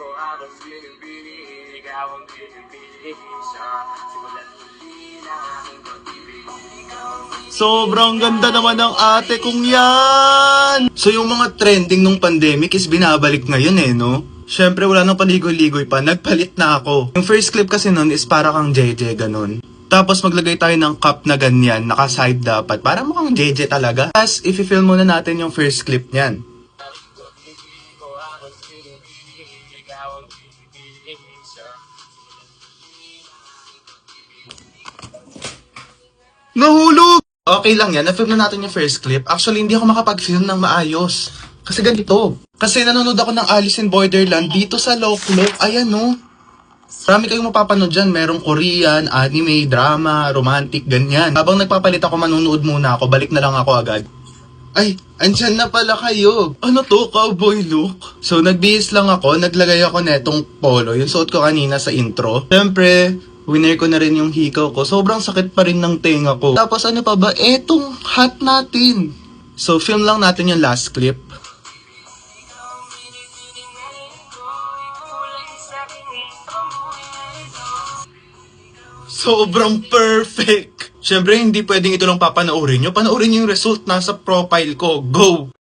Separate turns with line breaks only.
ko habang binibini, ikaw ang pinipili siya. Simulat muli na aking pag-ibig.
Sobrang ganda naman ng ate kong yan! So yung mga trending nung pandemic is binabalik ngayon no? Syempre wala nang paligoy-ligoy pa, nagpalit na ako. Yung first clip kasi nun is para kang JJ ganun. Tapos maglagay tayo ng cup na ganyan, naka-side dapat, para mukhang JJ talaga. Tapos i-film muna natin yung first clip niyan. Nahulog! Okay lang yan, na-film na natin yung first clip. Actually, hindi ako makapag-film ng maayos. Kasi ganito. Kasi nanonood ako ng Alice in Borderland dito sa Loklok. Ayan no. Marami kayong mapapanood dyan. Merong Korean, anime, drama, romantic, ganyan. Habang nagpapalit ako, manunood muna ako. Balik na lang ako agad. Ay, andyan na pala kayo. Ano to, cowboy look? So, nagbihis lang ako. Naglagay ako netong polo. Yung suot ko kanina sa intro. Siyempre, winner ko na rin yung hikaw ko. Sobrang sakit pa rin ng tenga ko. Tapos ano pa ba? Etong hat natin. So, film lang natin yung last clip. Sobrang perfect! Siyempre, hindi pwedeng ito lang papanoorin nyo. Panoorin nyo yung result nasa profile ko. Go!